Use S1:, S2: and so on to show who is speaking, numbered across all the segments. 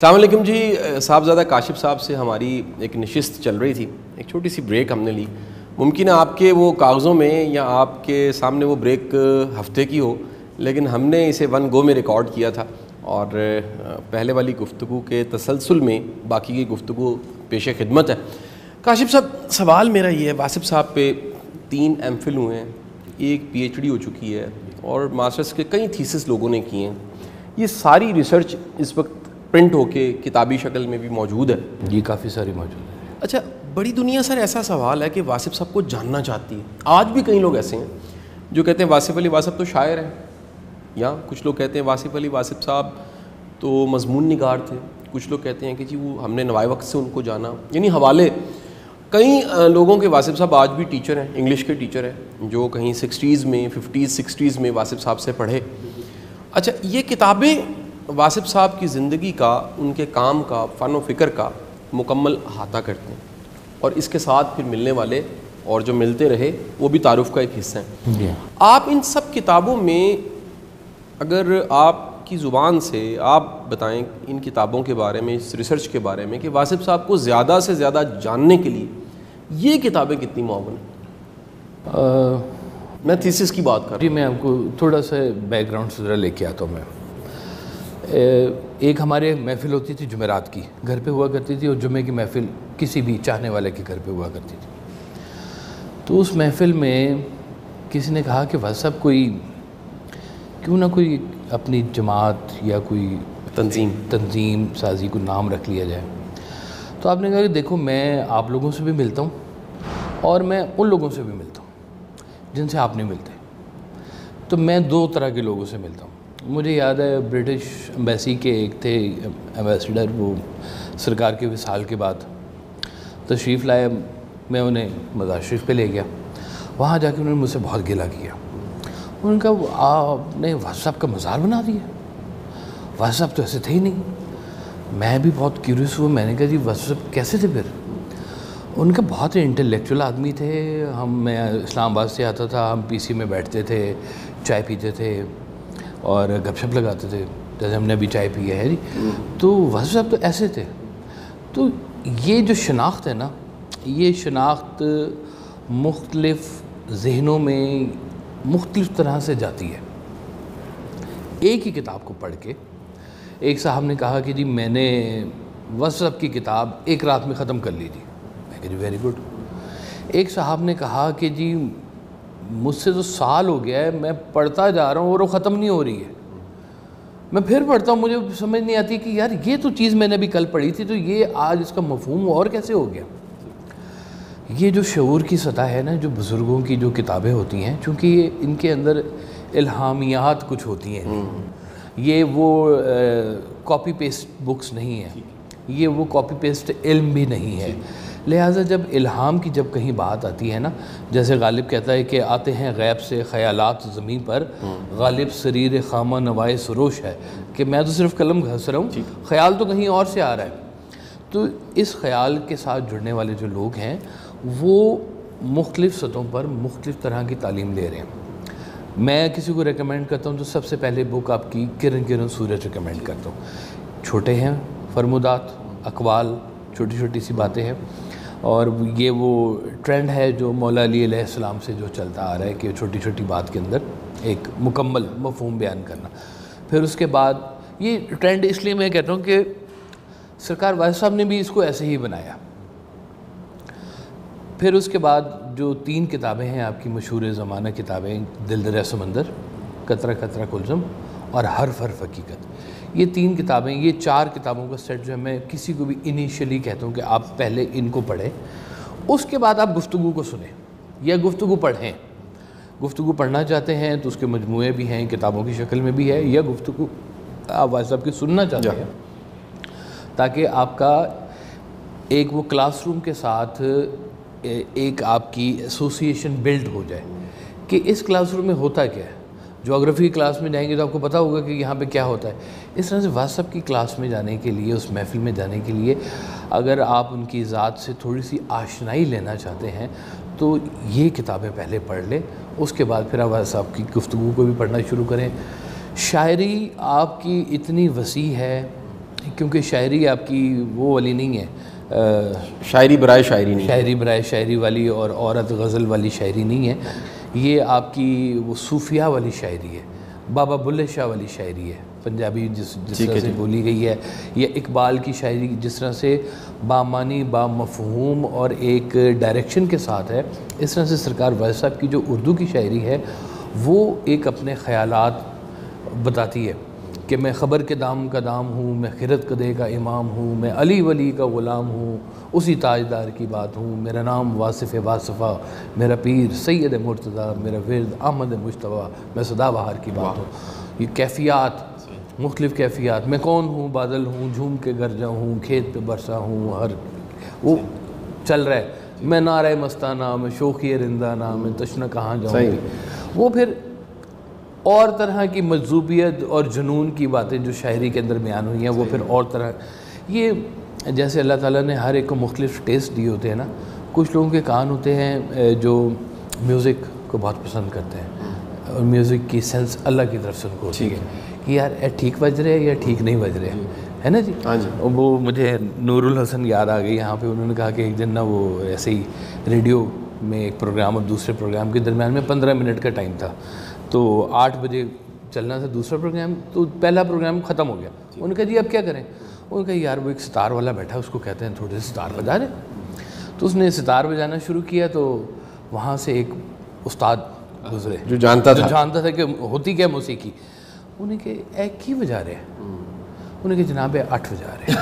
S1: السلام علیکم جی. صاحبزادہ کاشف صاحب سے ہماری ایک نشست چل رہی تھی, ایک چھوٹی سی بریک ہم نے لی. ممکن ہے آپ کے وہ کاغذوں میں یا آپ کے سامنے وہ بریک ہفتے کی ہو, لیکن ہم نے اسے ون گو میں ریکارڈ کیا تھا اور پہلے والی گفتگو کے تسلسل میں باقی کی گفتگو پیش خدمت ہے. کاشف صاحب, سوال میرا یہ ہے, واصف صاحب پہ 3 MPhil ہوئے ہیں, ایک PhD ہو چکی ہے اور ماسٹرز کے کئی تھیسس لوگوں نے کیے ہیں. یہ ساری ریسرچ اس وقت پرنٹ ہو کے کتابی شکل میں بھی موجود ہے؟
S2: جی کافی ساری موجود ہے.
S1: اچھا, بڑی دنیا سر ایسا سوال ہے کہ واصف صاحب کو جاننا چاہتی ہے. آج بھی کئی لوگ ایسے ہیں جو کہتے ہیں واصف علی واصف تو شاعر ہیں, یا کچھ لوگ کہتے ہیں واصف علی واصف صاحب تو مضمون نگار تھے, کچھ لوگ کہتے ہیں کہ جی وہ ہم نے نوائے وقت سے ان کو جانا. یعنی حوالے کئی لوگوں کے واصف صاحب آج بھی ٹیچر ہیں, انگلش کے ٹیچر ہیں جو کہیں 60s میں 50s 60s میں واصف صاحب سے پڑھے. اچھا, یہ کتابیں واصف صاحب کی زندگی کا, ان کے کام کا, فن و فکر کا مکمل احاطہ کرتے ہیں, اور اس کے ساتھ پھر ملنے والے اور جو ملتے رہے وہ بھی تعارف کا ایک حصہ ہیں. آپ ان سب کتابوں میں اگر آپ کی زبان سے آپ بتائیں ان کتابوں کے بارے میں, اس ریسرچ کے بارے میں, کہ واصف صاحب کو زیادہ سے زیادہ جاننے کے لیے یہ کتابیں کتنی معاون ہیں؟ میں تھیسس کی بات کر رہا ہوں.
S2: جی میں آپ کو تھوڑا سا بیک گراؤنڈ سے ذرا لے کے آتا ہوں. میں ایک ہمارے محفل ہوتی تھی جمعرات کی, گھر پہ ہوا کرتی تھی, اور جمعے کی محفل کسی بھی چاہنے والے کے گھر پہ ہوا کرتی تھی. تو اس محفل میں کسی نے کہا کہ واصف صاحب کیوں نہ کوئی اپنی جماعت یا کوئی تنظیم سازی کو نام رکھ لیا جائے. تو آپ نے کہا کہ دیکھو میں آپ لوگوں سے بھی ملتا ہوں اور میں ان لوگوں سے بھی ملتا ہوں جن سے آپ نہیں ملتے. تو میں 2 طرح کے لوگوں سے ملتا ہوں. مجھے یاد ہے برٹش ایمبیسی کے ایک تھے ایمبیسڈر, وہ سرکار کے وصال کے بعد تشریف لائے, میں انہیں مزار شریف پہ لے گیا. وہاں جا کے انہوں نے مجھ سے بہت گلہ کیا. انہوں نے کہا آپ نے واصف صاحب کا مزار بنا دیا, واصف صاحب تو ایسے تھے ہی نہیں. میں بھی بہت کیوریس ہوا, میں نے کہا جی واصف صاحب کیسے تھے پھر؟ ان کا بہت انٹلیکچوئل آدمی تھے. میں اسلام آباد سے آتا تھا, ہم PC میں بیٹھتے تھے, چائے پیتے تھے اور گپ شپ لگاتے تھے, جیسے ہم نے ابھی چائے پی ہے جی. تو واصف صاحب تو ایسے تھے. تو یہ جو شناخت ہے نا, یہ شناخت مختلف ذہنوں میں مختلف طرح سے جاتی ہے. ایک ہی کتاب کو پڑھ کے ایک صاحب نے کہا کہ جی میں نے واصف صاحب کی کتاب ایک رات میں ختم کر لی تھی. میں کہا جی ویری گڈ. ایک صاحب نے کہا کہ جی مجھ سے تو سال ہو گیا ہے, میں پڑھتا جا رہا ہوں اور وہ ختم نہیں ہو رہی ہے. میں پھر پڑھتا ہوں, مجھے سمجھ نہیں آتی کہ یار یہ تو چیز میں نے ابھی کل پڑھی تھی, تو یہ آج اس کا مفہوم اور کیسے ہو گیا. یہ جو شعور کی سطح ہے نا, جو بزرگوں کی جو کتابیں ہوتی ہیں, چونکہ یہ ان کے اندر الہامیات کچھ ہوتی ہیں, یہ وہ کاپی پیسٹ بکس نہیں ہیں, یہ وہ کاپی پیسٹ علم بھی نہیں ہے. لہٰذا جب الہام کی جب کہیں بات آتی ہے نا, جیسے غالب کہتا ہے کہ آتے ہیں غیب سے خیالات زمین پر, غالب سریر خامہ نوائے سروش ہے, کہ میں تو صرف قلم گھس رہا ہوں, خیال تو کہیں اور سے آ رہا ہے. تو اس خیال کے ساتھ جڑنے والے جو لوگ ہیں وہ مختلف سطحوں پر مختلف طرح کی تعلیم لے رہے ہیں. میں کسی کو ریکمینڈ کرتا ہوں تو سب سے پہلے بک آپ کی کرن سورج ریکمینڈ کرتا ہوں. چھوٹے ہیں فرمودات, اقوال, چھوٹی چھوٹی سی باتیں ہیں, اور یہ وہ ٹرینڈ ہے جو مولا علی علیہ السلام سے جو چلتا آ رہا ہے کہ چھوٹی چھوٹی بات کے اندر ایک مکمل مفہوم بیان کرنا. پھر اس کے بعد یہ ٹرینڈ اس لیے میں کہتا ہوں کہ سرکار واصف صاحب نے بھی اس کو ایسے ہی بنایا. پھر اس کے بعد جو 3 کتابیں ہیں آپ کی مشہور زمانہ کتابیں, دل دریا سمندر, قطرہ قطرہ کلثم اور حرف حرف حقیقت, یہ 3 کتابیں, یہ 4 کتابوں کا سیٹ جو ہے میں کسی کو بھی انیشلی کہتا ہوں کہ آپ پہلے ان کو پڑھیں, اس کے بعد آپ گفتگو کو سنیں یا گفتگو پڑھیں. گفتگو پڑھنا چاہتے ہیں تو اس کے مجموعے بھی ہیں, کتابوں کی شکل میں بھی ہے, یا گفتگو آپ واصف صاحب کی سننا چاہتے ہیں تاکہ آپ کا ایک وہ کلاس روم کے ساتھ ایک آپ کی ایسوسیشن بلڈ ہو جائے کہ اس کلاس روم میں ہوتا کیا ہے. جغرافی کی کلاس میں جائیں گے تو آپ کو پتہ ہوگا کہ یہاں پہ کیا ہوتا ہے. اس طرح سے واصف صاحب کی کلاس میں جانے کے لیے, اس محفل میں جانے کے لیے, اگر آپ ان کی ذات سے تھوڑی سی آشنائی لینا چاہتے ہیں تو یہ کتابیں پہلے پڑھ لیں. اس کے بعد پھر آپ واصف صاحب کی گفتگو کو بھی پڑھنا شروع کریں. شاعری آپ کی اتنی وسیع ہے کیونکہ شاعری آپ کی وہ والی نہیں ہے،
S1: شاعری برائے شاعری نہیں،
S2: شاعری برائے شاعری والی اور عورت غزل والی شاعری نہیں ہے، یہ آپ کی وہ صوفیہ والی شاعری ہے، بابا بلے شاہ والی شاعری ہے پنجابی جس طرح سے بولی گئی ہے، یا اقبال کی شاعری جس طرح سے بامانی با مفہوم اور ایک ڈائریکشن کے ساتھ ہے، اس طرح سے سرکار وائس صاحب کی جو اردو کی شاعری ہے وہ ایک اپنے خیالات بتاتی ہے کہ میں خبر کے دام کا دام ہوں، میں خرد قدے کا امام ہوں، میں علی ولی کا غلام ہوں، اسی تاجدار کی بات ہوں، میرا نام واصف واصفہ، میرا پیر سید مرتضیٰ، میرا ورد احمد مجتبیٰ، میں سدا بہار کی بات ہوں۔ یہ کیفیات، مختلف کیفیات، میں کون ہوں، بادل ہوں، جھوم کے گرجا ہوں، کھیت پہ برسا ہوں، ہر وہ چل رہا ہے، میں نعرہ مستانہ، میں شوخی رندانہ، میں تشنہ کہاں جاؤں گی، وہ پھر اور طرح کی مجذوبیت اور جنون کی باتیں جو شاعری کے اندر بیان ہوئی ہیں وہ پھر اور طرح، یہ جیسے اللہ تعالیٰ نے ہر ایک کو مختلف ٹیسٹ دیے ہوتے ہیں نا، کچھ لوگوں کے کان ہوتے ہیں جو میوزک کو بہت پسند کرتے ہیں اور میوزک کی سینس اللہ کی طرف سے ان کو ہوتی ہے کہ یار ٹھیک بج رہے یا ٹھیک نہیں بج رہے، ہے نا جی۔ وہ مجھے نور الحسن یاد آ گئی یہاں پہ، انہوں نے کہا کہ ایک دن نا وہ ایسے ہی ریڈیو میں ایک پروگرام اور دوسرے پروگرام کے درمیان میں 15 منٹ کا ٹائم تھا، تو 8 بجے چلنا تھا دوسرا پروگرام، تو پہلا پروگرام ختم ہو گیا، انہوں نے کہا جی اب کیا کریں، انہوں نے کہا یار وہ ایک ستار والا بیٹھا اس کو کہتے ہیں تھوڑے سے ستار بجا دیں، تو اس نے ستار بجانا شروع کیا، تو وہاں سے ایک استاد گزرے
S1: جو جانتا
S2: تھا کہ ہوتی کیا موسیقی، انہیں کہ ایک کی بجا رہے ہیں، انہیں کہ جناب 8 بجا رہے ہیں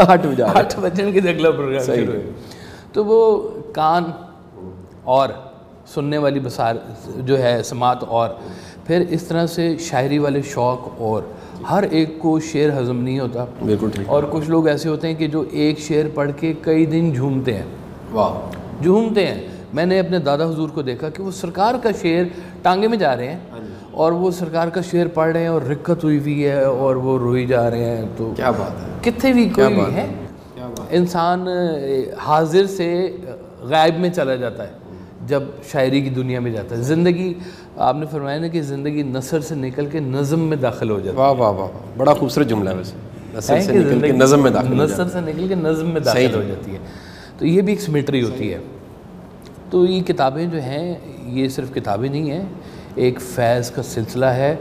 S2: 8 بجنے کے اگلا پروگرام شروع ہے، تو وہ کان اور سننے والی بصار جو ہے سماعت، اور پھر اس طرح سے شاعری والے شوق، اور ہر ایک کو شعر ہضم نہیں ہوتا،
S1: بالکل ٹھیک،
S2: اور کچھ لوگ ایسے ہوتے ہیں کہ جو ایک شعر پڑھ کے کئی دن جھومتے ہیں، جھومتے ہیں۔ میں نے اپنے دادا حضور کو دیکھا کہ وہ سرکار کا شعر ٹانگے میں جا رہے ہیں اور وہ سرکار کا شعر پڑھ رہے ہیں اور رکت ہوئی ہوئی ہے اور وہ روئی جا رہے ہیں، تو
S1: کیا بات ہے،
S2: کتنے بھی کوئی بھی ہے، انسان حاضر سے غائب میں چلا جاتا ہے جب شاعری کی دنیا میں جاتا ہے۔ زندگی، آپ نے فرمایا نا کہ زندگی نثر سے نکل کے نظم میں داخل ہو جاتی ہے۔
S1: واہ واہ واہ، بڑا خوبصورت جملہ ہے ویسے، نثر سے نکل کے نظم میں داخل ہو جاتی ہے،
S2: نثر سے نکل کے نظم میں داخل ہو جاتی ہے، تو یہ بھی ایک سمیٹری ہوتی ہے۔ تو یہ کتابیں جو ہیں یہ صرف کتابیں نہیں ہیں، ایک فیض کا سلسلہ ہے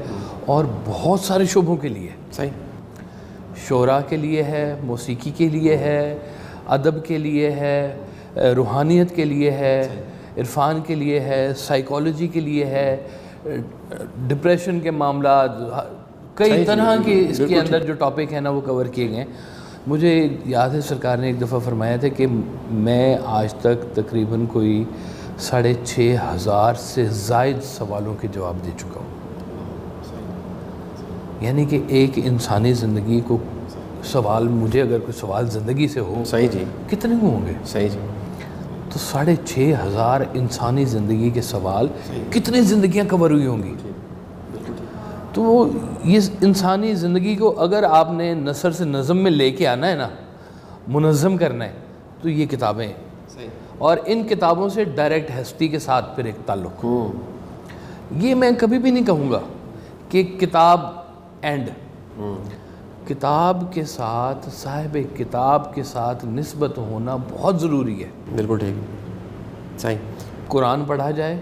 S2: اور بہت سارے شعبوں کے لیے،
S1: صحیح،
S2: شعراء کے لیے ہے، موسیقی کے لیے ہے، ادب کے لیے ہے، روحانیت کے لیے ہے، عرفان کے لیے ہے، سائیکالوجی کے لیے ہے، ڈپریشن کے معاملات، کئی طرح کے اس کے اندر جو ٹاپک ہیں نا وہ کور کیے گئے ہیں۔ مجھے یاد ہے سرکار نے ایک دفعہ فرمایا تھا کہ میں آج تک تقریباً کوئی 6,500 سے زائد سوالوں کے جواب دے چکا ہوں، یعنی کہ ایک انسانی زندگی کو سوال، مجھے اگر کوئی سوال زندگی سے ہو،
S1: صحیح جی،
S2: کتنے ہوں گے؟
S1: صحیح جی،
S2: تو 6,500 انسانی زندگی کے سوال، کتنی زندگیاں کور ہوئی ہوں گی؟ تو وہ یہ انسانی زندگی کو اگر آپ نے نثر سے نظم میں لے کے آنا ہے نا، منظم کرنا ہے، تو یہ کتابیں ہیں، اور ان کتابوں سے ڈائریکٹ ہستی کے ساتھ پھر ایک تعلق۔ یہ میں کبھی بھی نہیں کہوں گا کہ کتاب اینڈ، کتاب کے ساتھ، صاحب کتاب کے ساتھ نسبت ہونا بہت ضروری ہے۔
S1: بالکل ٹھیک، صحیح،
S2: قرآن پڑھا جائے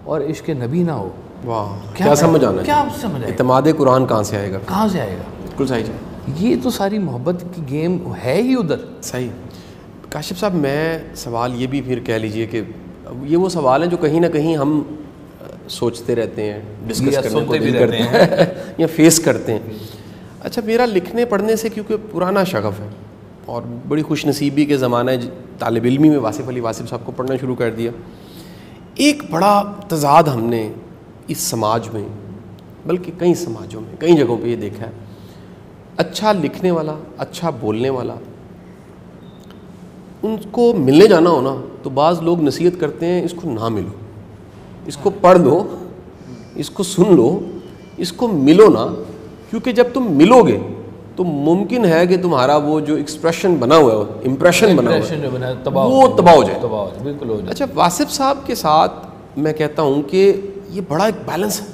S2: اور عشق نبی نہ ہو،
S1: واہ کیا سمجھ آنا ہے،
S2: کیا سمجھ آئے،
S1: اعتماد قرآن کہاں سے آئے گا،
S2: کہاں سے آئے گا؟
S1: بالکل صحیح جی،
S2: یہ تو ساری محبت کی گیم ہے ہی ادھر۔
S1: صحیح۔ کاشف صاحب، میں سوال یہ بھی پھر کہہ لیجئے کہ یہ وہ سوال ہیں جو کہیں نہ کہیں ہم سوچتے رہتے ہیں، ڈسکس کرنے کو دل کرتے ہیں یا فیس کرتے ہیں۔ اچھا، میرا لکھنے پڑھنے سے کیونکہ پرانا شغف ہے اور بڑی خوش نصیبی کے زمانہ طالب علمی میں واصف علی واصف صاحب کو پڑھنا شروع کر دیا، ایک بڑا تضاد ہم نے اس سماج میں، بلکہ کئی سماجوں میں، کئی جگہوں پہ یہ دیکھا ہے، اچھا لکھنے والا، اچھا بولنے والا، ان کو ملنے جانا ہو نا تو بعض لوگ نصیحت کرتے ہیں اس کو نہ ملو، اس کو پڑھ لو، اس کو سن لو، اس کو ملو نا، کیونکہ جب تم ملو گے تو ممکن ہے کہ تمہارا وہ جو ایکسپریشن بنا ہوا ہے، امپریشن بنا ہوا ہے، وہ تباہ ہو جائے۔
S2: بالکل ہو جائے۔
S1: اچھا، واصف صاحب کے ساتھ میں کہتا ہوں کہ یہ بڑا ایک بیلنس ہے،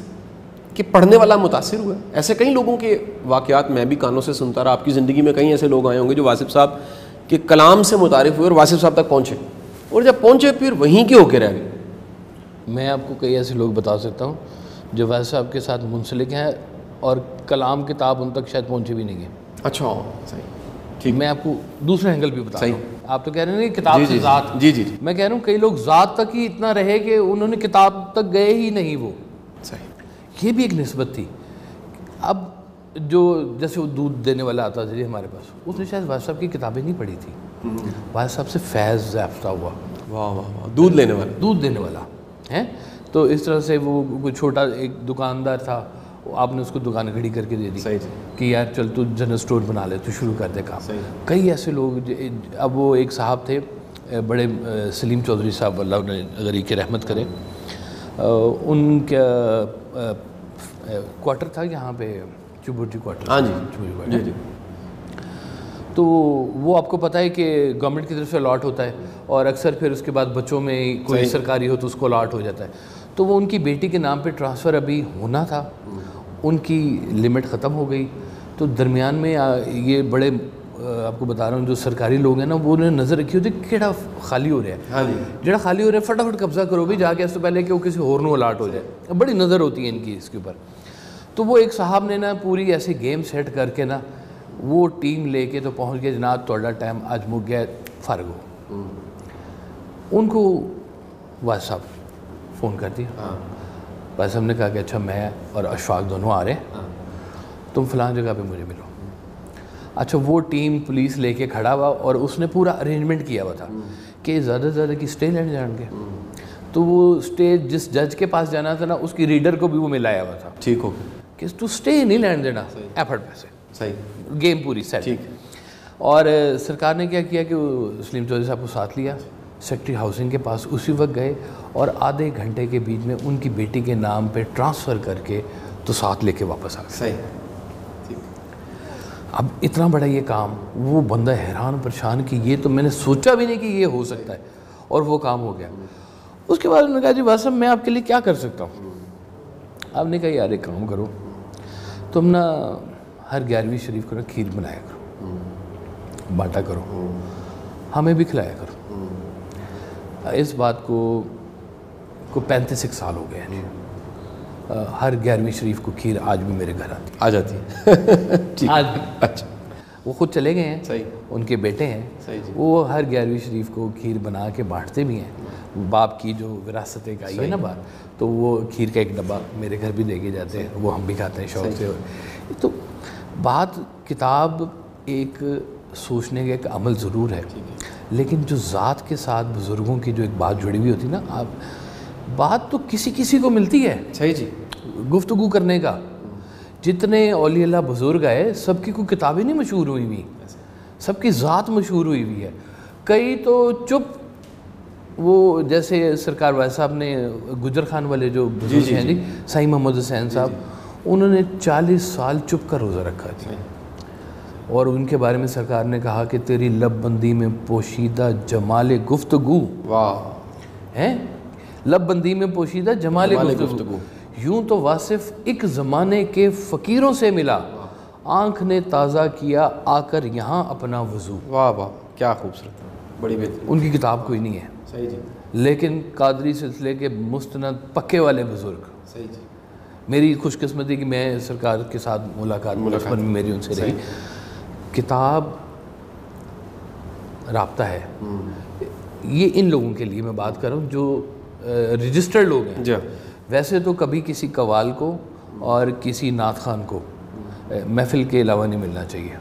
S1: کہ پڑھنے والا متاثر ہوا ہے. ایسے کئی لوگوں کے واقعات میں بھی کانوں سے سنتا رہا. آپ کی زندگی میں کئی ایسے لوگ آئے ہوں گے جو واصف صاحب کے کلام سے متعارف ہوئے اور واصف صاحب تک پہنچے, اور جب پہنچے پھر وہیں کے ہو کے رہ گئے.
S2: میں آپ کو کئی ایسے لوگ بتا سکتا ہوں جو واصف صاحب کے ساتھ منسلک ہیں اور کلام کتاب ان تک شاید پہنچے بھی نہیں ہیں.
S1: اچھا صحیح, ٹھیک.
S2: میں آپ کو دوسرا اینگل بھی بتا رہا ہوں. آپ تو کہہ رہے ہیں کہ کتاب سے ذات,
S1: جی جی,
S2: میں کہہ رہا ہوں کئی لوگ ذات تک ہی اتنا رہے کہ انہوں نے کتاب تک گئے ہی نہیں. وہ صحیح, یہ بھی ایک نسبت تھی. اب جو جیسے وہ دودھ دینے والا آتا تھا جی ہمارے پاس, اس نے شاید واصف صاحب کی کتابیں نہیں پڑھی تھی. واصف صاحب سے فیض یافتہ ہوا.
S1: واہ واہ واہ, دودھ لینے والا,
S2: دودھ دینے والا ہے. تو اس طرح سے وہ کوئی چھوٹا ایک دکاندار تھا, آپ نے اس کو دکان کھڑی کر کے دے دی کہ یار چل تو جنرل اسٹور بنا لے, تو شروع کر دے کام. کئی ایسے لوگ, اب وہ ایک صاحب تھے بڑے, سلیم چودھری صاحب, اللہ انہیں غری کی رحمت کرے, ان کا کوارٹر تھا یہاں پہ چبوٹی کوارٹر.
S1: ہاں جی جی.
S2: تو وہ آپ کو پتہ ہے کہ گورنمنٹ کی طرف سے الاٹ ہوتا ہے, اور اکثر پھر اس کے بعد بچوں میں کوئی سرکاری ہو تو اس کو الاٹ ہو جاتا ہے. تو وہ ان کی بیٹی کے نام پہ ٹرانسفر ابھی ہونا تھا, ان کی لمٹ ختم ہو گئی. تو درمیان میں یہ بڑے, آپ کو بتا رہا ہوں جو سرکاری لوگ ہیں نا, وہ انہوں نے نظر رکھی ہوتی ہے کیڑا خالی ہو رہا ہے, جڑا خالی ہو رہا ہے فٹافٹ قبضہ کرو بھی جا کے, اس سے پہلے کہ وہ کسی اور نو الاٹ ہو جائے. بڑی نظر ہوتی ہے ان کی اس کے اوپر. تو وہ ایک صاحب نے نا پوری ایسی گیم سیٹ کر کے نا وہ ٹیم لے کے تو پہنچ گئے, جناب تھوڑا ٹائم آج مک گیا, فرق ہو. ان کو واصف صاحب فون کر دیا. واصف صاحب نے کہا کہ اچھا میں اور اشفاق دونوں آ رہے ہیں, تم فلاں جگہ پہ مجھے ملو. اچھا وہ ٹیم پولیس لے کے کھڑا ہوا, اور اس نے پورا ارینجمنٹ کیا ہوا تھا کہ زیادہ سے زیادہ کی اسٹے لینے جان گے. تو وہ اسٹے جس جج کے پاس جانا تھا نا, اس کی ریڈر کو بھی وہ ملایا ہوا تھا.
S1: ٹھیک ہو
S2: کہ تو اسٹے نہیں لین دینا, ایفرٹ پیسے,
S1: صحیح,
S2: گیم پوری سیٹ. اور سرکار نے کیا کیا کہ وہ سلیم چودھری صاحب کو ساتھ لیا, سیکٹری ہاؤسنگ کے پاس اسی وقت گئے, اور آدھے گھنٹے کے بیچ میں ان کی بیٹی کے نام پہ ٹرانسفر کر کے تو ساتھ لے کے واپس آ گئے.
S1: صحیح.
S2: اب اتنا بڑا یہ کام, وہ بندہ حیران پریشان کہ یہ تو میں نے سوچا بھی نہیں کہ یہ ہو سکتا ہے, اور وہ کام ہو گیا. اس کے بعد انہوں نے کہا جی واصف میں آپ کے لیے کیا کر سکتا ہوں. آپ نے کہا یار ایک کام کرو, تم نا ہر 11ویں شریف کو نا کھیر بنایا کرو, بانٹا کرو, ہمیں بھی کھلایا کرو. اس بات کو 35 سال ہو گئے ہیں. ہر 11ویں شریف کو کھیر آج بھی میرے گھر
S1: آ جاتی ہے.
S2: آج
S1: اچھا,
S2: وہ خود چلے گئے ہیں,
S1: صحیح,
S2: ان کے بیٹے ہیں, وہ ہر 11ویں شریف کو کھیر بنا کے بانٹتے بھی ہیں. باپ کی جو وراثت ایک آئی ہے نا بات, تو وہ کھیر کا ایک ڈبہ میرے گھر بھی دے کے جاتے ہیں, وہ ہم بھی کھاتے ہیں شوق سے. تو بات کتاب ایک سوچنے کا ایک عمل ضرور ہے, لیکن جو ذات کے ساتھ بزرگوں کی جو ایک بات جڑی ہوئی ہوتی ہے نا, آپ بات تو کسی کو ملتی ہے.
S1: صحیح جی,
S2: گفتگو کرنے کا. جتنے اولیاء اللہ بزرگ آئے سب کی کوئی کتابیں نہیں مشہور ہوئی ہوئی, سب کی ذات مشہور ہوئی ہوئی ہے. کئی تو چپ, وہ جیسے سرکار واصف صاحب نے گجر خان والے جو بزرگ ہیں جی, سائی محمد حسین صاحب, انہوں نے 40 سال چپ کر روزہ رکھا تھا, اور ان کے بارے میں سرکار نے کہا کہ تیری لب بندی میں پوشیدہ جمال گفتگو. واہ, ہیں لب بندی میں پوشیدہ جمال گفتگو. یوں تو واصف ایک زمانے کے فقیروں سے ملا, آنکھ نے تازہ کیا آ کر یہاں اپنا وضو.
S1: واہ واہ, کیا خوبصورت, بڑی بہترین.
S2: ان کی کتاب کوئی نہیں ہے,
S1: صحیح جی,
S2: لیکن قادری سلسلے کے مستند پکے والے بزرگ.
S1: صحیح جی.
S2: میری خوش قسمتی کہ میں سرکار کے ساتھ ملاقات میں میری ان سے رہی. کتاب رابطہ ہے. یہ ان لوگوں کے لیے میں بات کر رہا ہوں جو رجسٹرڈ لوگ ہیں.
S1: جی,
S2: ویسے تو کبھی کسی قوال کو اور کسی نعت خان کو محفل کے علاوہ نہیں ملنا چاہیے.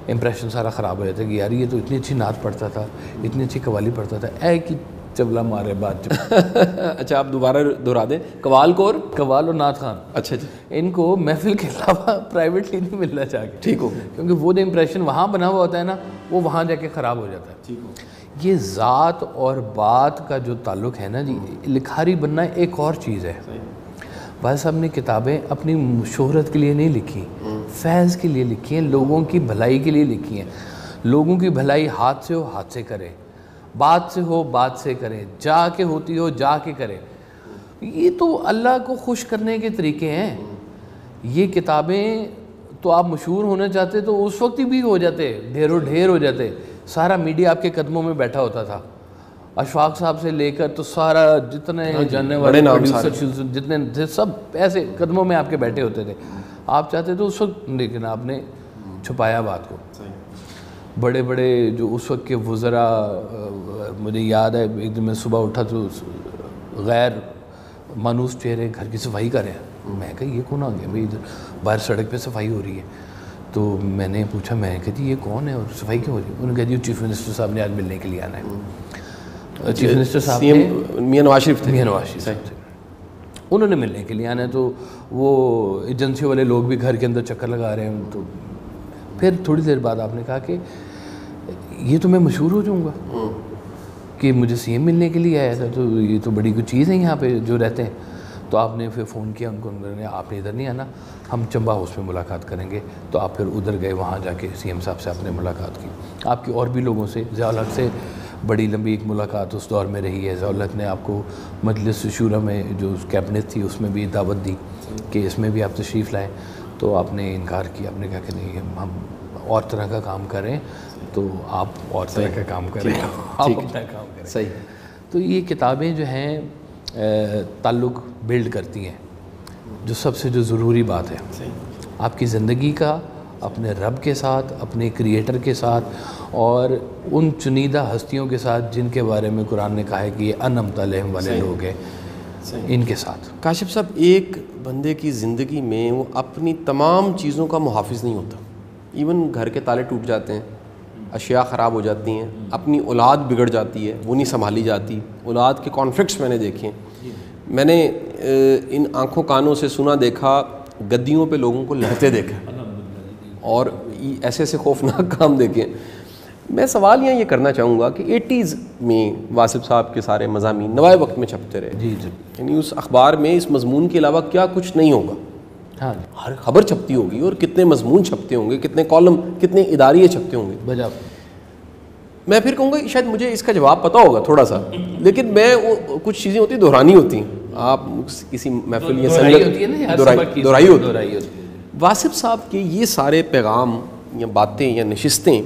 S2: امپریشن سارا خراب ہو جاتا ہے کہ یار یہ تو اتنی اچھی نعت پڑھتا تھا, اتنی اچھی قوالی پڑھتا تھا, کہ چبلا مارے بات.
S1: اچھا آپ دوبارہ دہرا دیں, قوال کو, اور
S2: قوال اور نعت خان,
S1: اچھا جی,
S2: ان کو محفل کے علاوہ پرائیویٹلی نہیں ملنا چاہیے.
S1: ٹھیک ہو,
S2: کیونکہ وہ جو امپریشن وہاں بنا ہوا ہوتا ہے نا, وہ وہاں جا کے خراب ہو جاتا ہے.
S1: ٹھیک ہو.
S2: یہ ذات اور بات کا جو تعلق ہے نا جی, لکھاری بننا ایک اور چیز ہے. واصف صاحب نے کتابیں اپنی شہرت کے لیے نہیں لکھی, فیض کے لیے لکھی ہیں, لوگوں کی بھلائی کے لیے لکھی ہیں. لوگوں کی بھلائی ہاتھ سے ہو ہاتھ سے کرے, بات سے ہو بات سے کرے, جا کے ہوتی ہو جا کے کرے. یہ تو اللہ کو خوش کرنے کے طریقے ہیں. یہ کتابیں تو آپ مشہور ہونا چاہتے تو اس وقت بھی ہو جاتے, ڈھیر و ڈھیر ہو جاتے. سارا میڈیا آپ کے قدموں میں بیٹھا ہوتا تھا, اشفاق صاحب سے لے کر تو سارا جتنے جاننے والے پروڈیوسر جتنے تھے سب ایسے قدموں میں آپ کے بیٹھے ہوتے تھے. آپ چاہتے تو اس وقت, لیکن آپ نے چھپایا بات کو. بڑے بڑے جو اس وقت کے وزراء, مجھے یاد ہے ایک دن میں صبح اٹھا تو غیر مانوس چہرے گھر کی صفائی کر رہے ہیں. میں کہا یہ کون آ گیا بھائی, ادھر باہر سڑک پہ صفائی ہو رہی ہے. تو میں نے پوچھا, میں نے کہا جی یہ کون ہے اور صفائی کیوں ہو رہی ہے؟ انہوں نے کہا جی چیف منسٹر صاحب نے آج ملنے کے لیے آنا ہے. چیف منسٹر صاحب نے
S1: میاں نواز شریف تھے,
S2: انہوں نے ملنے کے لیے آنا ہے. تو وہ ایجنسی والے لوگ بھی گھر کے اندر چکر لگا رہے ہیں. تو پھر تھوڑی دیر بعد آپ نے کہا کہ یہ تو میں مشہور ہو جاؤں گا کہ مجھے سی ایم ملنے کے لیے آیا تھا, تو یہ تو بڑی کچھ چیز ہے یہاں پہ جو رہتے ہیں. تو آپ نے پھر فون کیا ان کو, انہوں نے آپ نے ادھر نہیں آنا, ہم چمبا ہاؤس میں ملاقات کریں گے. تو آپ پھر ادھر گئے, وہاں جا کے سی ایم صاحب سے آپ نے ملاقات کی. آپ کی اور بھی لوگوں سے, ضیاء الحق سے بڑی لمبی ایک ملاقات اس دور میں رہی ہے. ضیاء الحق نے آپ کو مجلس شورا میں جو کیبنٹ تھی اس میں بھی دعوت دی کہ اس میں بھی آپ تشریف لائیں. تو آپ نے انکار کیا, آپ نے کہا کہ نہیں ہم اور طرح کا کام کریں, تو آپ اور طرح کا کام کریں, آپ اپنا کام کریں.
S1: صحیح.
S2: تو یہ کتابیں جو ہیں تعلق بلڈ کرتی ہیں, جو سب سے جو ضروری بات ہے آپ کی زندگی کا, اپنے رب کے ساتھ, اپنے کریٹر کے ساتھ, اور ان چنیدہ ہستیوں کے ساتھ جن کے بارے میں قرآن نے کہا ہے کہ یہ انعمت علیہم والے لوگ ہیں, ان کے ساتھ.
S1: کاشف صاحب, ایک بندے کی زندگی میں وہ اپنی تمام چیزوں کا محافظ نہیں ہوتا. ایون گھر کے تالے ٹوٹ جاتے ہیں, اشیاء خراب ہو جاتی ہیں, اپنی اولاد بگڑ جاتی ہے, وہ نہیں سنبھالی جاتی. اولاد کے کانفلکٹس میں نے دیکھے ہیں. میں نے ان آنکھوں کانوں سے سنا دیکھا, گدیوں پہ لوگوں کو لڑتے دیکھا, اور ایسے ایسے خوفناک کام دیکھے. میں سوال یہ کرنا چاہوں گا کہ 80s میں واصف صاحب کے سارے مضامین نوائے وقت میں چھپتے رہے.
S2: جی جی.
S1: یعنی اس اخبار میں اس مضمون کے علاوہ کیا کچھ نہیں ہوگا.
S2: ہاں,
S1: ہر خبر چھپتی ہوگی, اور کتنے مضمون چھپتے ہوں گے, کتنے کالم, کتنے اداریے چھپتے ہوں گے.
S2: بجا
S1: میں پھر کہوں گا شاید مجھے اس کا جواب پتہ ہوگا تھوڑا سا, لیکن میں کچھ چیزیں ہوتی دہرانی ہوتی ہیں. آپ کسی محفل یا دہرائی ہوتی ہے. واصف صاحب کے یہ سارے پیغام یا باتیں یا نشستیں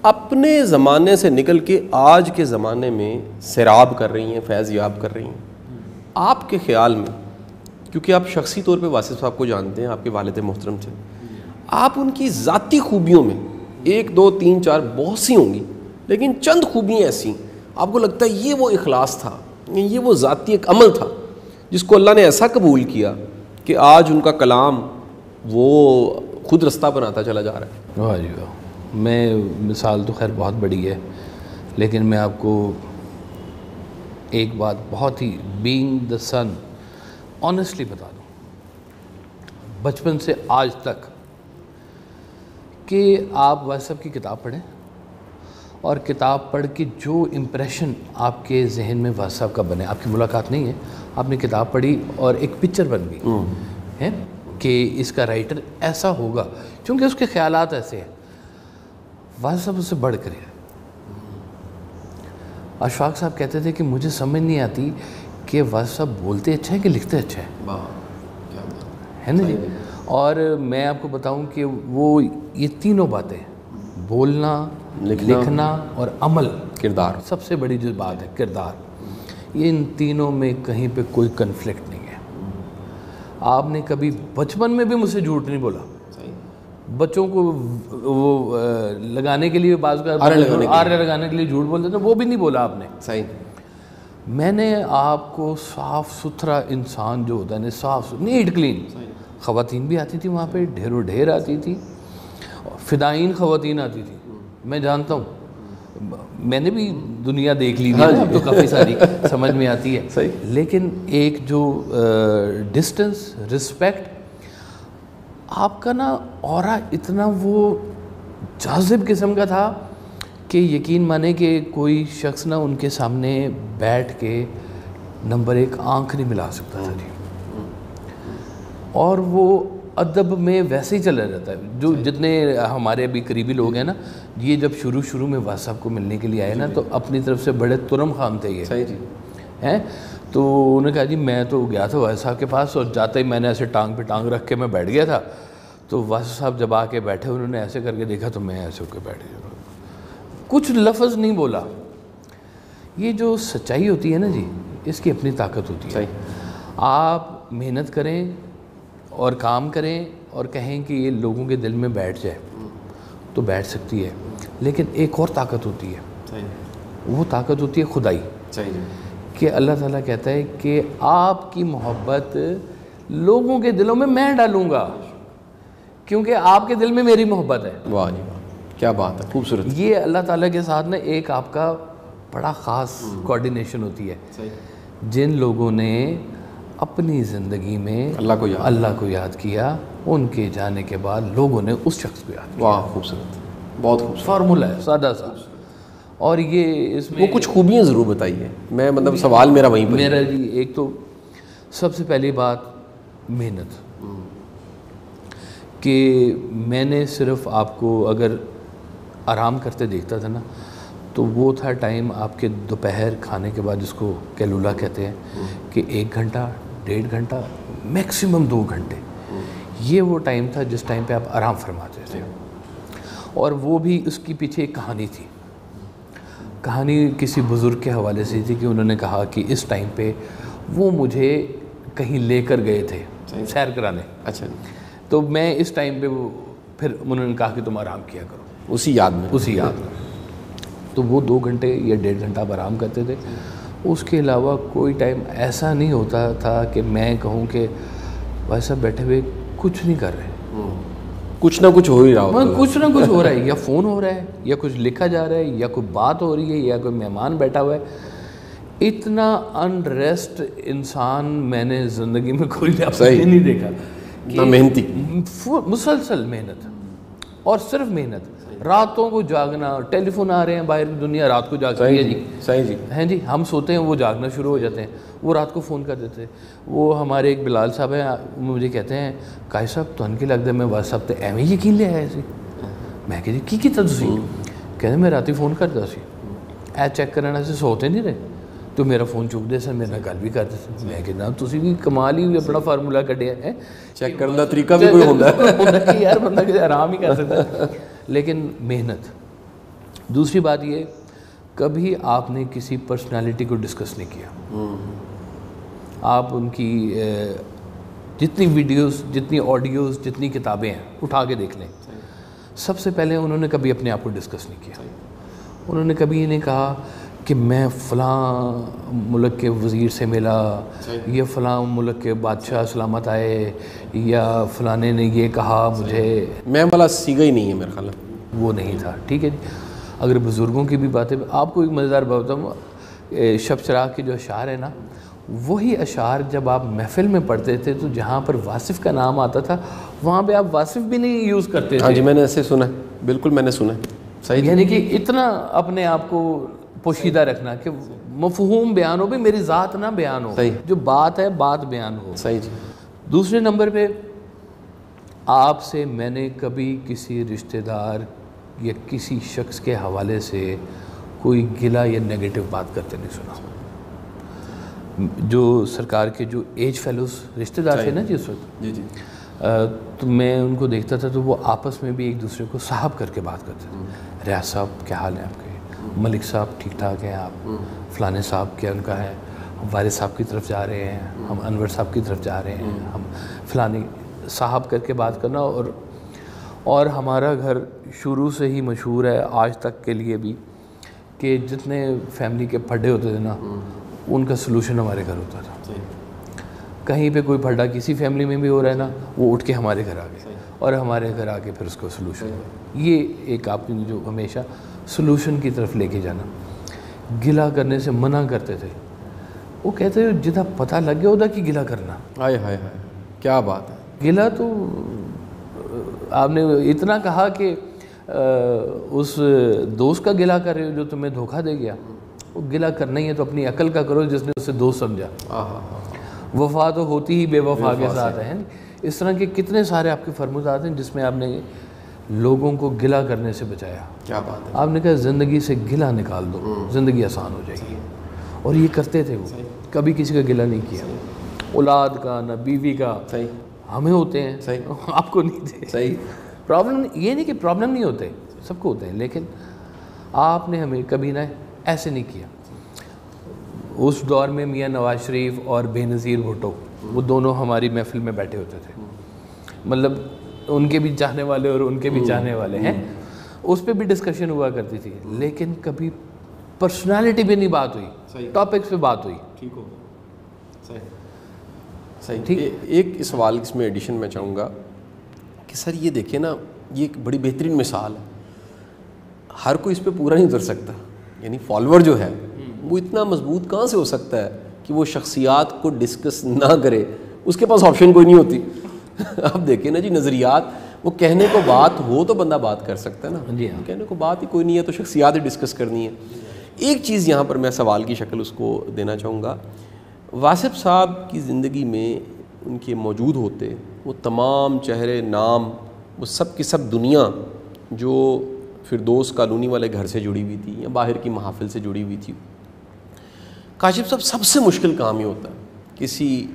S1: اپنے زمانے سے نکل کے آج کے زمانے میں سیراب کر رہی ہیں, فیض یاب کر رہی ہیں. آپ کے خیال میں, کیونکہ آپ شخصی طور پہ واصف صاحب کو جانتے ہیں, آپ کے والد محترم تھے, آپ ان کی ذاتی خوبیوں میں 1 2 3 4 بہت سی ہوں گی, لیکن چند خوبیاں ایسی آپ کو لگتا ہے یہ وہ اخلاص تھا, یہ وہ ذاتی ایک عمل تھا جس کو اللہ نے ایسا قبول کیا کہ آج ان کا کلام وہ خود رستہ بناتا چلا جا رہا ہے.
S2: واہ جی واہ. میں مثال تو خیر بہت بڑی ہے, لیکن میں آپ کو ایک بات بہت ہی بینگ دا سن آنیسٹلی بتا دوں, بچپن سے آج تک, کہ آپ واصف صاحب کی کتاب پڑھیں, اور کتاب پڑھ کے جو امپریشن آپ کے ذہن میں واصف صاحب کا بنے, آپ کی ملاقات نہیں ہے, آپ نے کتاب پڑھی اور ایک پکچر بن گئی ہے کہ اس کا رائٹر ایسا ہوگا, چونکہ اس کے خیالات ایسے ہیں. واصف صاحب اس سے بڑھ کر ہے. اشفاق صاحب کہتے تھے کہ مجھے سمجھ نہیں آتی کہ واصف صاحب بولتے اچھا ہے کہ لکھتے اچھا ہے نا جی. اور میں آپ کو بتاؤں کہ وہ یہ تینوں باتیں, بولنا, لکھنا اور عمل,
S1: کردار,
S2: سب سے بڑی جو بات ہے کردار, یہ ان تینوں میں کہیں پہ کوئی کنفلکٹ نہیں ہے. آپ نے کبھی بچپن میں بھی مجھ سے جھوٹ نہیں بولا. بچوں کو وہ لگانے کے لیے بعض کا آرے لگانے کے لیے جھوٹ بولتے تھے, وہ بھی نہیں بولا آپ نے.
S1: صحیح.
S2: میں نے آپ کو صاف ستھرا انسان جو ہوتا ہے نا, صاف نیٹ کلین, خواتین بھی آتی تھی وہاں پہ, ڈھیر و ڈھیر آتی تھی, فدائین خواتین آتی تھی. میں جانتا ہوں, میں نے بھی دنیا دیکھ لی تھی, اب تو کافی ساری سمجھ میں آتی ہے, لیکن ایک جو ڈسٹنس, رسپیکٹ, آپ کا نا اورا اتنا وہ جاذب قسم کا تھا کہ یقین مانے کہ کوئی شخص نا ان کے سامنے بیٹھ کے نمبر 1 آنکھ نہیں ملا سکتا تھا جی. اور وہ ادب میں ویسے ہی چلا جاتا ہے. جو جتنے ہمارے ابھی قریبی لوگ ہیں نا, یہ جب شروع میں واصف صاحب کو ملنے کے لیے آئے نا, تو اپنی طرف سے بڑے ترم خان تھے یہ, ہیں. تو انہوں نے کہا جی میں تو گیا تھا واسف صاحب کے پاس اور جاتے ہی میں نے ایسے ٹانگ پہ ٹانگ رکھ کے میں بیٹھ گیا تھا. تو واسف صاحب جب آ کے بیٹھے انہوں نے ایسے کر کے دیکھا تو میں ایسے ہو کے بیٹھ گیا, کچھ لفظ نہیں بولا. یہ جو سچائی ہوتی ہے نا جی, اس کی اپنی طاقت ہوتی ہے. آپ محنت کریں اور کام کریں اور کہیں کہ یہ لوگوں کے دل میں بیٹھ جائے تو بیٹھ سکتی ہے, لیکن ایک اور طاقت ہوتی ہے, وہ طاقت ہوتی ہے خدائی. کہ اللہ تعالیٰ کہتا ہے کہ آپ کی محبت لوگوں کے دلوں میں ڈالوں گا کیونکہ آپ کے دل میں میری محبت ہے.
S1: واہ جی واہ, کیا بات ہے, خوبصورت.
S2: یہ اللہ تعالیٰ کے ساتھ نا ایک آپ کا بڑا خاص کوآرڈینیشن ہوتی ہے. جن لوگوں نے اپنی زندگی میں اللہ کو یاد کیا, ان کے جانے کے بعد لوگوں نے اس شخص کو یاد کیا.
S1: واہ خوبصورت, بہت خوبصورت
S2: فارمولہ ہے سادہ سا. اور یہ اس میں
S1: وہ کچھ خوبیاں ضرور بتائیے. میں مطلب سوال میرا وہیں پر
S2: میرا جی, ایک تو سب سے پہلی بات محنت, کہ میں نے صرف آپ کو اگر آرام کرتے دیکھتا تھا نا تو وہ تھا ٹائم آپ کے دوپہر کھانے کے بعد, جس کو کیلولا کہتے ہیں, کہ 1 گھنٹہ 1.5 گھنٹہ میکسیمم 2 گھنٹے, یہ وہ ٹائم تھا جس ٹائم پہ آپ آرام فرماتے تھے. اور وہ بھی اس کی پیچھے ایک کہانی تھی. کہانی کسی بزرگ کے حوالے سے تھی کہ انہوں نے کہا کہ اس ٹائم پہ وہ مجھے کہیں لے کر گئے تھے سیر کرانے.
S1: اچھا.
S2: تو میں اس ٹائم پہ پھر انہوں نے کہا کہ تم آرام کیا کرو
S1: اسی یاد میں.
S2: تو وہ 2 گھنٹے یا 1.5 گھنٹہ آپ آرام کرتے تھے. اس کے علاوہ کوئی ٹائم ایسا نہیں ہوتا تھا کہ میں کہوں کہ ویسا بیٹھے ہوئے کچھ نہیں کر رہے,
S1: کچھ نہ کچھ ہو ہی رہا ہوتا ہے.
S2: کچھ نہ کچھ ہو رہا ہے, یا فون ہو رہا ہے, یا کچھ لکھا جا رہا ہے, یا کوئی بات ہو رہی ہے, یا کوئی مہمان بیٹھا ہوا ہے. اتنا انریسٹ انسان میں نے زندگی میں کوئی نہیں دیکھا.
S1: محنتی,
S2: مسلسل محنت اور صرف محنت. راتوں کو جاگنا, ٹیلی فون آ رہے ہیں باہر دنیا رات کو جاگتی ہے جی.
S1: صحیح جی.
S2: ہیں جی, ہم سوتے ہیں وہ جاگنا شروع ہو جاتے ہیں, وہ رات کو فون کر دیتے. وہ ہمارے ایک بلال صاحب ہیں, مجھے کہتے ہیں قائد صاحب تو ان کی لگتا ہے میں واٹس ایپ تے ایویں یقین لے آیا سی. میں کہ جی کی کیتا تسی؟ کہتے میں راتی فون کرتا سی اے چیک کرنا سے سوتے نہیں رہے تو میرا فون چک دے سر, میرے نال گل بھی کرتے سر. میں کہنا تسی بھی کمال ہی اپنا فارمولہ کڈیا ہے,
S1: چیک کرنے کا طریقہ بھی کوئی ہوتا ہے
S2: یار, بندہ کہ آرام ہی کر سکتا. لیکن محنت. دوسری بات یہ, کبھی آپ نے کسی پرسنالٹی کو ڈسکس نہیں کیا. آپ ان کی جتنی ویڈیوز, جتنی آڈیوز, جتنی کتابیں ہیں اٹھا کے دیکھ لیں. سب سے پہلے انہوں نے کبھی اپنے آپ کو ڈسکس نہیں کیا. انہوں نے کبھی یہ نہیں کہا کہ میں فلاں ملک کے وزیر سے ملا, یا فلاں ملک کے بادشاہ سلامت آئے, یا فلانے نے یہ کہا مجھے.
S1: میں والا سیگا ہی نہیں ہے میرا خیال ہے,
S2: وہ نہیں تھا. ٹھیک ہے جی. اگر بزرگوں کی بھی باتیں, آپ کو ایک مزیدار بات بتاؤں, شب چراغ کے جو اشعار ہیں نا, وہی اشعار جب آپ محفل میں پڑھتے تھے تو جہاں پر واصف کا نام آتا تھا وہاں پہ آپ واصف بھی نہیں یوز کرتے تھے.
S1: ہاں جی, میں نے ایسے سنا ہے, بالکل میں نے سنا ہے. صحیح.
S2: یعنی کہ اتنا اپنے آپ کو پوشیدہ رکھنا کہ مفہوم بیان ہو, بھی میری ذات نہ بیان ہو, جو بات ہے بات بیان ہو.
S1: صحیح جی.
S2: دوسرے نمبر پہ آپ سے میں نے کبھی کسی رشتہ دار یا کسی شخص کے حوالے سے کوئی گلا یا نیگیٹو بات کرتے نہیں سنا. جو سرکار کے جو ایج فیلوز رشتہ دار تھے نا جی اس وقت,
S1: جی جی,
S2: تو میں ان کو دیکھتا تھا تو وہ آپس میں بھی ایک دوسرے کو صاحب کر کے بات کرتے تھے. ریاض صاحب کیا حال ہے آپ کے, ملک صاحب ٹھیک ٹھاک ہیں آپ, فلانے صاحب کیا ان کا ہے, ہم والد صاحب کی طرف جا رہے ہیں, ہم انور صاحب کی طرف جا رہے ہیں, ہم فلانی صاحب کر کے بات کرنا. اور ہمارا گھر شروع سے ہی مشہور ہے آج تک کے لیے بھی کہ جتنے فیملی کے پھڈے ہوتے تھے نا ان کا سلوشن ہمارے گھر ہوتا تھا. کہیں پہ کوئی پھڈا کسی فیملی میں بھی ہو رہا ہے نا, وہ اٹھ کے ہمارے گھر آ گئے اور ہمارے گھر آ کے پھر اس کو سلوشن. یہ ایک آپ نے جو ہمیشہ سلوشن کی طرف لے کے جانا. گلا کرنے سے منع کرتے تھے. وہ کہتے ہیں جدھا پتہ لگ گیا ہوتا کہ گلا کرنا.
S1: ہائے ہائے ہائے, کیا بات ہے.
S2: گلا تو آپ نے اتنا کہا کہ اس دوست کا گلا کر رہے ہو جو تمہیں دھوکہ دے گیا. وہ گلا کرنا ہی ہے تو اپنی عقل کا کرو جس نے اسے دوست سمجھا. وفا تو ہوتی ہی بے وفا کے ساتھ ہے. اس طرح کے کتنے سارے آپ کے فرمودات ہیں جس میں آپ نے لوگوں کو گلا کرنے سے بچایا.
S1: کیا بات ہے.
S2: آپ نے کہا زندگی سے گلا نکال دو, زندگی آسان ہو جائے گی. اور یہ کرتے تھے وہ. کبھی کسی کا گلہ نہیں کیا، اولاد کا نہ بیوی کا.
S1: صحیح.
S2: ہمیں ہوتے ہیں,
S1: صحیح,
S2: آپ کو نہیں تھے.
S1: صحیح.
S2: پرابلم یہ نہیں کہ پرابلم نہیں ہوتے, سب کو ہوتے ہیں, لیکن آپ نے ہمیں کبھی نہ ایسے نہیں کیا. اس دور میں میاں نواز شریف اور بے نظیر بھٹو وہ دونوں ہماری محفل میں بیٹھے ہوتے تھے, مطلب ان کے بھی چاہنے والے اور ان کے بھی چاہنے والے ہیں, اس پہ بھی ڈسکشن ہوا کرتی تھی, لیکن کبھی پرسنالٹی پہ نہیں بات ہوئی, ٹاپکس پہ بات ہوئی.
S1: ٹھیک ہو, صحیح. ایک سوال اس میں ایڈیشن میں چاہوں گا کہ سر یہ دیکھیں نا, یہ ایک بڑی بہترین مثال ہے, ہر کوئی اس پہ پورا نہیں اتر سکتا, یعنی فالوور جو ہے وہ اتنا مضبوط کہاں سے ہو سکتا ہے کہ وہ شخصیات کو ڈسکس نہ کرے, اس کے پاس آپشن کوئی نہیں ہوتی. آپ دیکھیں نا جی, نظریات وہ کہنے کو بات ہو تو بندہ بات کر سکتا ہے نا, کہنے کو بات ہی کوئی نہیں ہے تو شخصیات ہی ڈسکس کرنی ہے. ایک چیز یہاں پر میں سوال کی شکل اس کو دینا چاہوں گا, واصف صاحب کی زندگی میں ان کے موجود ہوتے وہ تمام چہرے نام, وہ سب کی سب دنیا جو فردوس کالونی والے گھر سے جڑی ہوئی تھی یا باہر کی محافل سے جڑی ہوئی تھی. کاشف صاحب سب سے مشکل کام ہی ہوتا ہے کسی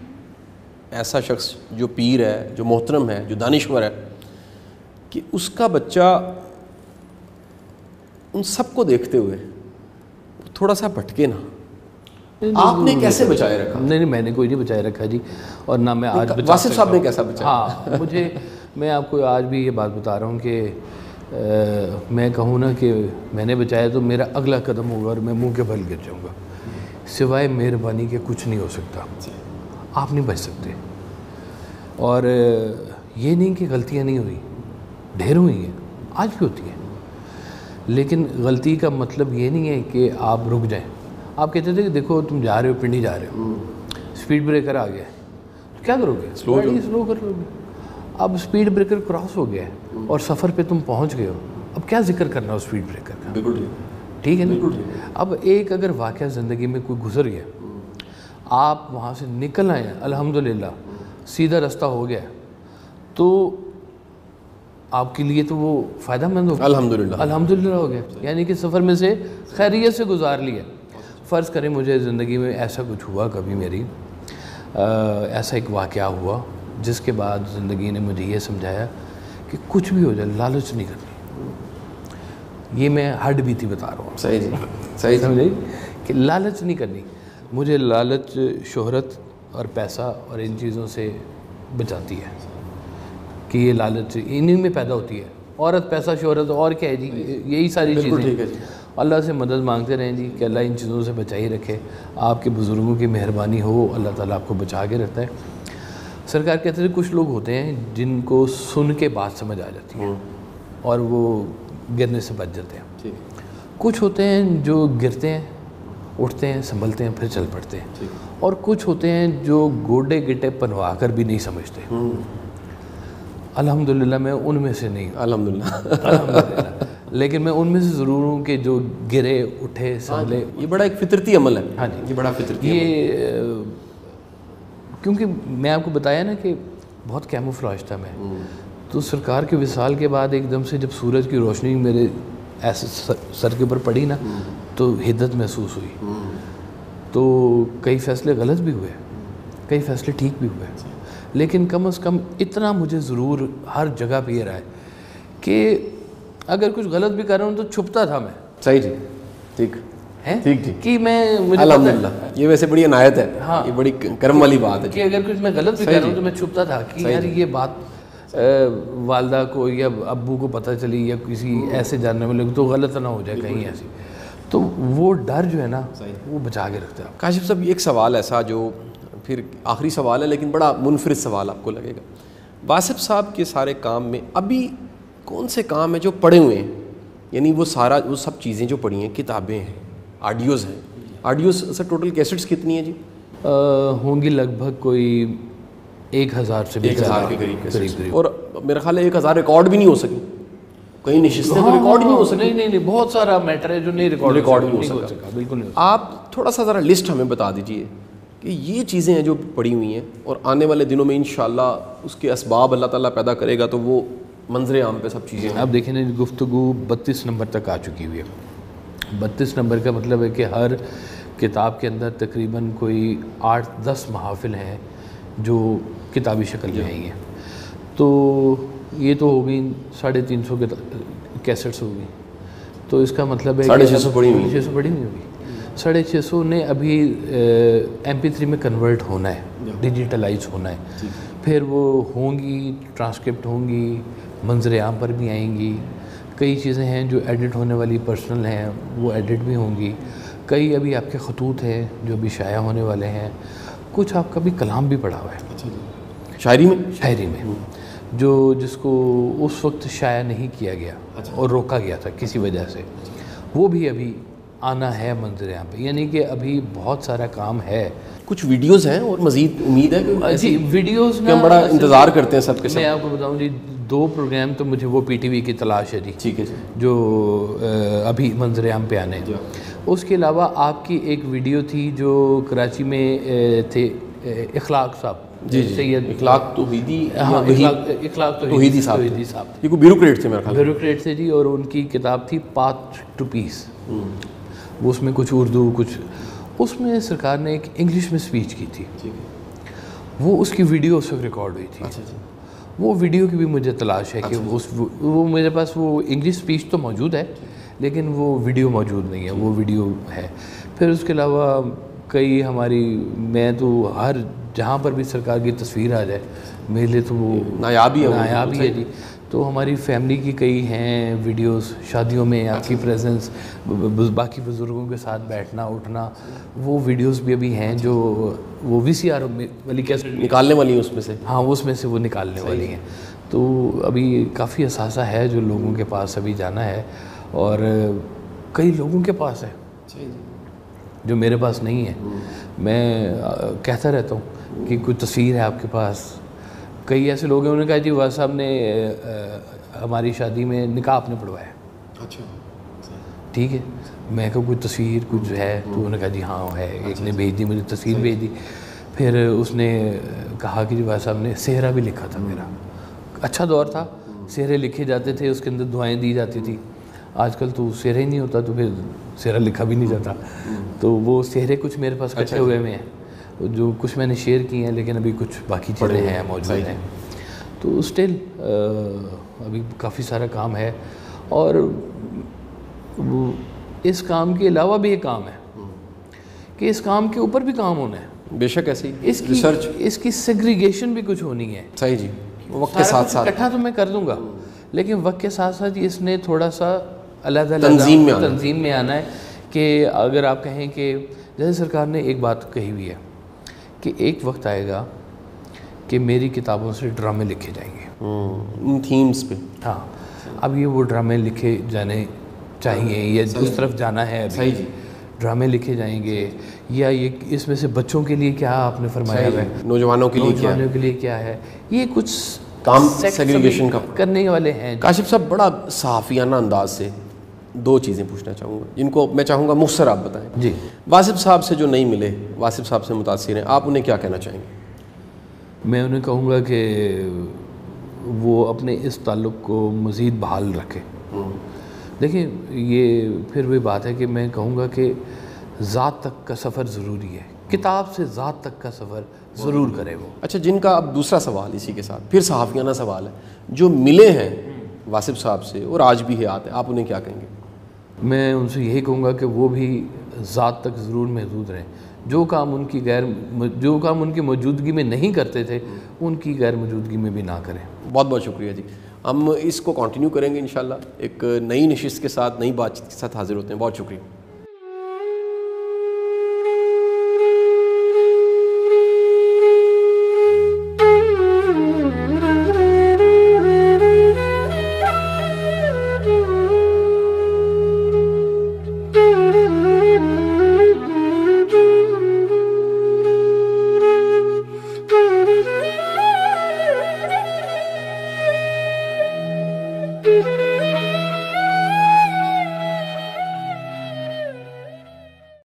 S1: ایسا شخص جو پیر ہے, جو محترم ہے, جو دانشور ہے, کہ اس کا بچہ ان سب کو دیکھتے ہوئے تھوڑا سا بھٹکے نا. آپ نے کیسے بچائے رکھا؟
S2: نہیں, میں نے کوئی نہیں بچائے رکھا جی, اور نہ میں آج بچا.
S1: واصف صاحب نے کیسا بچایا؟
S2: ہاں, میں آپ کو آج بھی یہ بات بتا رہا ہوں کہ میں کہوں نا کہ میں نے بچایا تو میرا اگلا قدم ہوگا اور میں منہ کے بل گر جاؤں گا. سوائے مہربانی کے کچھ نہیں ہو سکتا, آپ نہیں بچ سکتے. اور یہ نہیں کہ غلطیاں نہیں ہوئی, ڈھیر ہوئی ہیں, آج بھی ہوتی ہیں, لیکن غلطی کا مطلب یہ نہیں ہے کہ آپ رک جائیں. آپ کہتے تھے کہ دیکھو تم جا رہے ہو, پنڈی جا رہے ہو, اسپیڈ بریکر آ گیا ہے, تو کیا کرو گے؟ سلو کر لو گے. اب اسپیڈ بریکر کراس ہو گیا ہے اور سفر پہ تم پہنچ گئے ہو, اب کیا ذکر کرنا ہو اسپیڈ بریکر کا؟
S1: بالکل
S2: ٹھیک ہے نا. اب ایک اگر واقعہ زندگی میں کوئی گزر گیا, آپ وہاں سے نکل آئے ہیں الحمدللہ, سیدھا رستہ ہو گیا, تو آپ کے لیے تو وہ فائدہ مند ہوگا. الحمدللہ ہو گیا, یعنی کہ سفر میں سے خیریت سے گزار لیا. فرض کریں مجھے زندگی میں ایسا کچھ ہوا, کبھی میری ایسا ایک واقعہ ہوا جس کے بعد زندگی نے مجھے یہ سمجھایا کہ کچھ بھی ہو جائے لالچ نہیں کرنی. یہ میں ہڈ بیتی بتا رہا ہوں.
S1: صحیح جی, صحیح
S2: سمجھے کہ لالچ نہیں کرنی. مجھے لالچ شہرت اور پیسہ اور ان چیزوں سے بچاتی ہے, کہ یہ لالچ انہی میں پیدا ہوتی ہے. عورت, پیسہ, شہرت, اور کیا ہے جی, یہی ساری چیزیں. اللہ سے مدد مانگتے رہیں جی کہ اللہ ان چیزوں سے بچائی رکھے. آپ کے بزرگوں کی مہربانی ہو, اللہ تعالیٰ آپ کو بچا کے رکھتا ہے. سرکار کہتے ہیں کچھ لوگ ہوتے ہیں جن کو سن کے بات سمجھ آ جاتی ہے اور وہ گرنے سے بچ جاتے ہیں. کچھ ہوتے ہیں جو گرتے ہیں, اٹھتے ہیں, سنبھلتے ہیں, پھر چل پڑتے ہیں. اور کچھ ہوتے ہیں جو گوڈے گٹے پنوا کر بھی نہیں سمجھتے. الحمدللہ میں ان میں سے نہیں. الحمدللہ لیکن میں ان میں سے ضرور ہوں کہ جو گرے, اٹھے, سنبھلے.
S1: یہ بڑا ایک فطرتی عمل ہے.
S2: ہاں جی,
S1: یہ بڑا فطرتی
S2: یہ کیونکہ میں آپ کو بتایا نا کہ بہت کیموفلاج تھا میں. تو سرکار کے وصال کے بعد ایک دم سے جب سورج کی روشنی میرے ایسے سر کے اوپر پڑی نا, تو حدت محسوس ہوئی. تو کئی فیصلے غلط بھی ہوئے, کئی فیصلے ٹھیک بھی ہوئے, لیکن کم از کم اتنا مجھے ضرور ہر جگہ پہ یہ رہا ہے کہ اگر کچھ غلط بھی کر رہا ہوں تو چھپتا تھا میں.
S1: صحیح جی, ٹھیک
S2: ہے
S1: ٹھیک ٹھیک
S2: کہ میں مجھے
S1: الحمدللہ, یہ ویسے بڑی عنایت ہے.
S2: ہاں,
S1: یہ بڑی کرم والی بات ہے
S2: کہ اگر کچھ میں غلط بھی کر رہا ہوں تو میں چھپتا تھا کہ یار یہ بات والدہ کو یا ابو کو پتہ چلی یا کسی ایسے جاننے والے کو تو غلط نہ ہو جائے کہیں ایسی. تو وہ ڈر جو ہے نا وہ بچا کے رکھتا ہے.
S1: کاشف صاحب ایک سوال ایسا جو پھر آخری سوال ہے لیکن بڑا منفرد سوال آپ کو لگے گا. واصف صاحب کے سارے کام میں ابھی کون سے کام ہیں جو پڑھے ہوئے ہیں, یعنی وہ سب چیزیں جو پڑھی ہیں, کتابیں ہیں, آڈیوز ہیں. آڈیوز سر ٹوٹل کیسٹس کتنی ہیں جی؟
S2: ہوں گی لگ بھگ کوئی 1000 سے
S1: 1000 کے قریب. اور میرا خیال ہے 1000 ریکارڈ بھی نہیں ہو سکی, کہیں نشستیں تو ریکارڈ نہیں ہو سکی.
S2: نہیں, بہت سارا میٹر ہے جو نہیں ریکارڈ
S1: نہیں ہو سکا.
S2: بالکل نہیں.
S1: آپ تھوڑا سا ذرا لسٹ ہمیں بتا دیجئے کہ یہ چیزیں ہیں جو پڑی ہوئی ہیں, اور آنے والے دنوں میں انشاءاللہ اس کے اسباب اللہ تعالیٰ پیدا کرے گا تو وہ منظر عام پہ سب چیزیں ہیں.
S2: آپ دیکھیں نا, گفتگو 32 نمبر تک آ چکی ہوئی ہے. 32 نمبر کا مطلب ہے کہ ہر کتاب کے اندر تقریباً کوئی 8-10 محافل ہیں جو کتابی شکل میں آئی ہیں. تو یہ تو ہو گئی 350 کیسٹس ہو گئی. تو اس کا مطلب ہے
S1: 650 پڑھی ہوئی
S2: 650 پڑھی ہوئی ہوگی. 650 نے ابھی MP3 میں کنورٹ ہونا ہے, ڈیجیٹلائز ہونا ہے. پھر وہ ہوں گی, ٹرانسکرپٹ ہوں گی, منظر عام پر بھی آئیں گی. کئی چیزیں ہیں جو ایڈٹ ہونے والی پرسنل ہیں, وہ ایڈٹ بھی ہوں گی. کئی ابھی آپ کے خطوط ہیں جو ابھی شائع ہونے والے ہیں. کچھ آپ کا بھی کلام بھی پڑھا ہوا ہے
S1: شاعری میں
S2: جو جس کو اس وقت شائع نہیں کیا گیا اور روکا گیا تھا کسی وجہ سے, وہ بھی ابھی آنا ہے منظر عام پہ. یعنی کہ ابھی بہت سارا کام ہے.
S1: کچھ ویڈیوز ہیں اور مزید امید ہے کہ
S2: جی ویڈیوز
S1: ہم بڑا انتظار کرتے ہیں سب کے ساتھ.
S2: میں آپ کو بتاؤں جی 2 پروگرام تو مجھے وہ PTV کی تلاش ہے جی,
S1: ٹھیک ہے جی,
S2: جو ابھی منظر عام پہ آنے ہیں. اس کے علاوہ آپ کی ایک ویڈیو تھی جو کراچی میں تھے, اخلاق صاحب,
S1: سید اخلاق توحیدی,
S2: اخلاق توحیدی صاحب,
S1: یہ کوئی بیوروکریٹ تھے میرا خیال,
S2: بیوروکریٹ تھے جی. اور ان کی کتاب تھی پاتھ ٹو پیس. وہ اس میں کچھ اردو, کچھ اس میں سرکار نے ایک انگلش میں اسپیچ کی تھی. وہ اس کی ویڈیو اس وقت ریکارڈ ہوئی تھی. وہ ویڈیو کی بھی مجھے تلاش ہے کہ وہ میرے پاس وہ انگلش اسپیچ تو موجود ہے لیکن وہ ویڈیو موجود نہیں ہے. وہ ویڈیو ہے. پھر اس کے علاوہ کئی ہماری, میں تو ہر جہاں پر بھی سرکار کی تصویر آ جائے میرے لیے تو وہ نایاب ہی ہے جی. تو ہماری فیملی کی کئی ہیں ویڈیوز, شادیوں میں آپ کی پریزنس, باقی بزرگوں کے ساتھ بیٹھنا اٹھنا, وہ ویڈیوز بھی ابھی ہیں جو وہ VCR والی کیسٹ
S1: نکالنے والی ہیں اس میں سے.
S2: ہاں اس میں سے وہ نکالنے والی ہیں. تو ابھی کافی اثاثہ ہے جو لوگوں کے پاس ابھی جانا ہے, اور کئی لوگوں کے پاس ہے جو میرے پاس نہیں ہے. میں کہتا رہتا ہوں کہ کوئی تصویر ہے آپ کے پاس. کئی ایسے لوگ ہیں, انہوں نے کہا جی واز صاحب نے ہماری شادی میں نکاح آپ نے پڑھوایا. اچھا ٹھیک ہے. میں کہا کوئی تصویر کچھ ہے, تو انہوں نے کہا جی ہاں ہے. ایک نے بھیج دی مجھے تصویر بھیج دی. پھر اس نے کہا کہ جی واز صاحب نے سہرا بھی لکھا تھا. میرا اچھا دور تھا, سہرے لکھے جاتے تھے, اس کے اندر دعائیں دی جاتی تھی. آج کل تو سہرا ہی نہیں ہوتا, تو پھر سہرا لکھا بھی نہیں جاتا. تو وہ سہرے کچھ میرے پاس کٹے ہوئے میں ہیں, جو کچھ میں نے شیئر کی ہیں, لیکن ابھی کچھ باقی چیزیں ہیں موجود ہیں. تو اسٹل ابھی کافی سارا کام ہے, اور اس کام کے علاوہ بھی ایک کام ہے کہ اس کام کے اوپر بھی کام ہونا ہے.
S1: بے شک ایسی
S2: اس کی سیگریگیشن بھی کچھ ہونی ہے.
S1: صحیح جی. وقت کے ساتھ ساتھ
S2: اکٹھا تو میں کر دوں گا, لیکن وقت کے ساتھ ساتھ اس نے تھوڑا سا علیحدہ تنظیم میں آنا ہے. کہ اگر آپ کہیں کہ جیسے سرکار نے ایک بات کہی ہوئی ہے کہ ایک وقت آئے گا کہ میری کتابوں سے ڈرامے لکھے جائیں گے
S1: ان تھیمز پہ.
S2: ہاں, اب یہ وہ ڈرامے لکھے جانے چاہیے, یا اس طرف جانا ہے.
S1: صحیح جی.
S2: ڈرامے لکھے جائیں گے, یا یہ اس میں سے بچوں کے لیے کیا آپ نے فرمایا ہے,
S1: نوجوانوں کے
S2: لیے کیا ہے, یہ کچھ
S1: کام سیگریگیشن کا
S2: کرنے والے ہیں.
S1: کاشف صاحب بڑا صحافیانہ انداز سے 2 چیزیں پوچھنا چاہوں گا, جن کو میں چاہوں گا مختصر آپ بتائیں.
S2: جی.
S1: واصف صاحب سے جو نہیں ملے, واصف صاحب سے متاثر ہیں, آپ انہیں کیا کہنا چاہیں گے؟
S2: میں انہیں کہوں گا کہ وہ اپنے اس تعلق کو مزید بحال رکھے. دیکھیں یہ پھر وہی بات ہے کہ میں کہوں گا کہ ذات تک کا سفر ضروری ہے. کتاب سے ذات تک کا سفر ضرور کرے وہ.
S1: اچھا, جن کا اب دوسرا سوال اسی کے ساتھ پھر صحافیانہ سوال ہے, جو ملے ہیں واصف صاحب سے اور آج بھی حیات ہے, آپ انہیں کیا کہیں گے؟
S2: میں ان سے یہی کہوں گا کہ وہ بھی ذات تک ضرور محدود رہیں. جو کام ان کی موجودگی میں نہیں کرتے تھے, ان کی غیر موجودگی میں بھی نہ کریں.
S1: بہت بہت شکریہ جی. ہم اس کو کنٹینیو کریں گے انشاءاللہ, ایک نئی نشست کے ساتھ, نئی بات چیت کے ساتھ حاضر ہوتے ہیں. بہت شکریہ.
S3: Thank you.